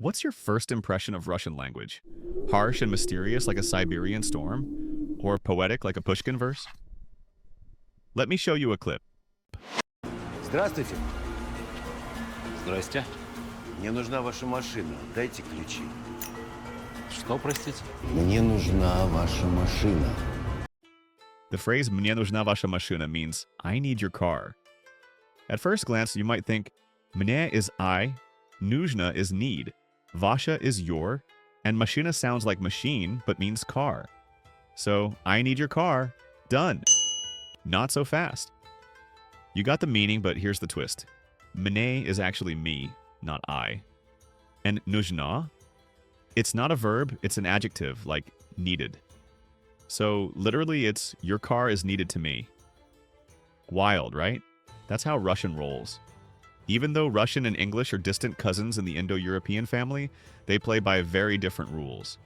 What's your first impression of Russian language? Harsh and mysterious like a Siberian storm? Or poetic like a Pushkin verse? Let me show you a clip. Здравствуйте. Здрасте. Мне нужна ваша машина. Дайте ключи. Что, простите? Мне нужна ваша машина. The phrase "Мне нужна ваша машина" means I need your car. At first glance, you might think "Мне" is I, "нужна" is need, "ваша" is your, and "машина" sounds like machine but means car. So, I need your car. Done. Not so fast. You got the meaning, but here's the twist. Мне is actually me, not I. And нужна? It's not a verb, it's an adjective, like needed. So, literally, it's your car is needed to me. Wild, right? That's how Russian rolls. Even though Russian and English are distant cousins in the Indo-European family, they play by very different rules.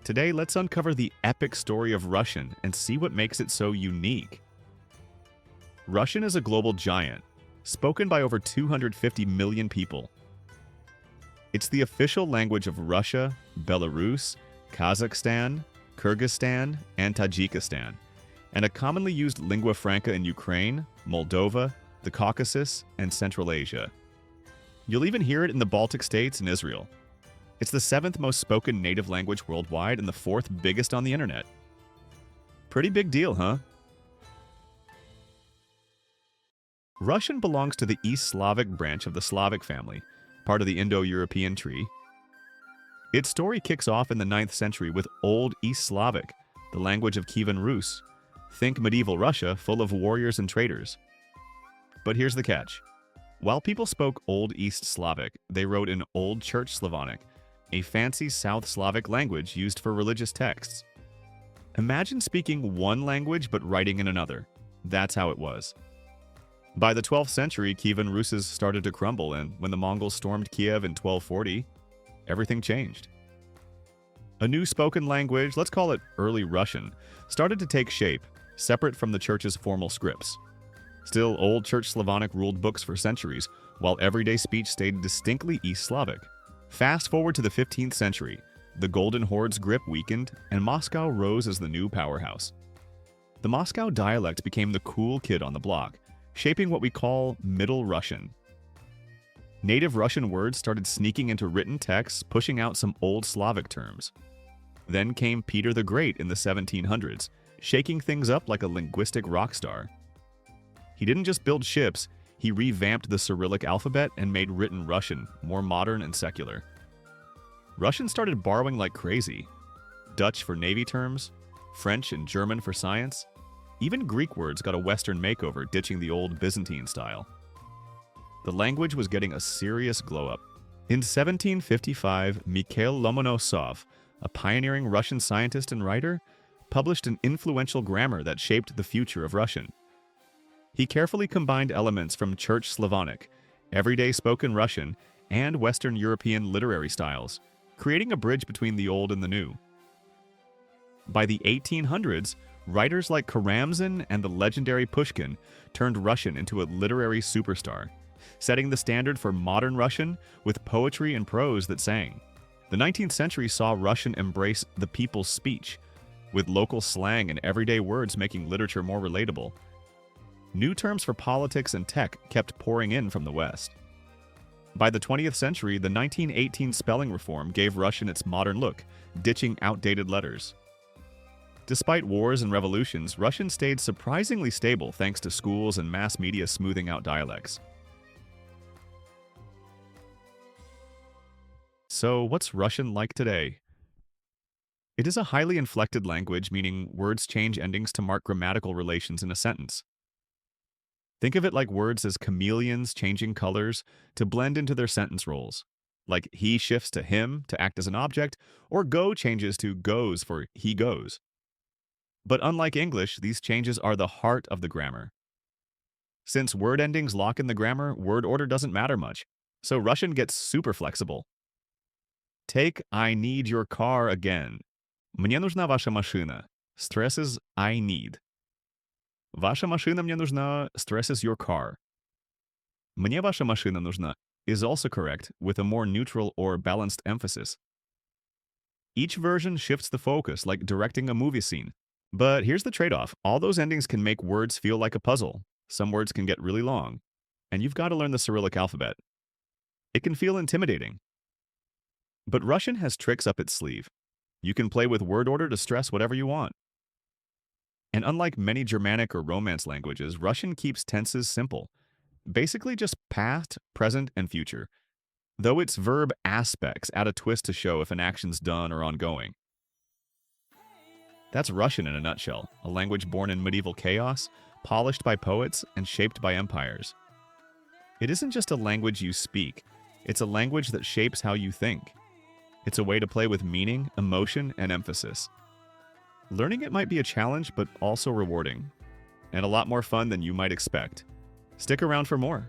Today, let's uncover the epic story of Russian and see what makes it so unique. Russian is a global giant, spoken by over 250 million people. It's the official language of Russia, Belarus, Kazakhstan, Kyrgyzstan, and Tajikistan, and a commonly used lingua franca in Ukraine, Moldova, the Caucasus, and Central Asia. You'll even hear it in the Baltic states and Israel. It's the 7th most spoken native language worldwide and the 4th biggest on the internet. Pretty big deal, huh? Russian belongs to the East Slavic branch of the Slavic family, part of the Indo-European tree. Its story kicks off in the 9th century with Old East Slavic, the language of Kievan Rus. Think medieval Russia, full of warriors and traders. But here's the catch. While people spoke Old East Slavic, they wrote in Old Church Slavonic, a fancy South Slavic language used for religious texts. Imagine speaking one language but writing in another. That's how it was. By the 12th century, Kievan Rus started to crumble, and when the Mongols stormed Kiev in 1240, everything changed. A new spoken language, let's call it Early Russian, started to take shape, separate from the church's formal scripts. Still, Old Church Slavonic ruled books for centuries, while everyday speech stayed distinctly East Slavic. Fast forward to the 15th century, the Golden Horde's grip weakened, and Moscow rose as the new powerhouse. The Moscow dialect became the cool kid on the block, shaping what we call Middle Russian. Native Russian words started sneaking into written texts, pushing out some Old Slavic terms. Then came Peter the Great in the 1700s, shaking things up like a linguistic rock star. He didn't just build ships, he revamped the Cyrillic alphabet and made written Russian more modern and secular. Russian started borrowing like crazy. Dutch for navy terms, French and German for science. Even Greek words got a Western makeover, ditching the old Byzantine style. The language was getting a serious glow-up. In 1755, Mikhail Lomonosov, a pioneering Russian scientist and writer, published an influential grammar that shaped the future of Russian. He carefully combined elements from Church Slavonic, everyday spoken Russian, and Western European literary styles, creating a bridge between the old and the new. By the 1800s, writers like Karamzin and the legendary Pushkin turned Russian into a literary superstar, setting the standard for modern Russian with poetry and prose that sang. The 19th century saw Russian embrace the people's speech, with local slang and everyday words making literature more relatable. New terms for politics and tech kept pouring in from the West. By the 20th century, the 1918 spelling reform gave Russian its modern look, ditching outdated letters. Despite wars and revolutions, Russian stayed surprisingly stable thanks to schools and mass media smoothing out dialects. So, what's Russian like today? It is a highly inflected language, meaning words change endings to mark grammatical relations in a sentence. Think of it like words as chameleons changing colors to blend into their sentence roles. Like he shifts to him to act as an object, or go changes to goes for he goes. But unlike English, these changes are the heart of the grammar. Since word endings lock in the grammar, word order doesn't matter much, so Russian gets super flexible. Take I need your car again. Мне нужна ваша машина. Stress is I need. Ваша машина мне нужна. Stress is your car. Мне ваша машина нужна. is also correct, with a more neutral or balanced emphasis. Each version shifts the focus like directing a movie scene. But here's the trade-off. All those endings can make words feel like a puzzle. Some words can get really long, and you've got to learn the Cyrillic alphabet. It can feel intimidating. But Russian has tricks up its sleeve. You can play with word order to stress whatever you want. And unlike many Germanic or Romance languages, Russian keeps tenses simple. Basically just past, present, and future. Though its verb aspects add a twist to show if an action's done or ongoing. That's Russian in a nutshell, a language born in medieval chaos, polished by poets, and shaped by empires. It isn't just a language you speak, it's a language that shapes how you think. It's a way to play with meaning, emotion, and emphasis. Learning it might be a challenge, but also rewarding, and a lot more fun than you might expect. Stick around for more.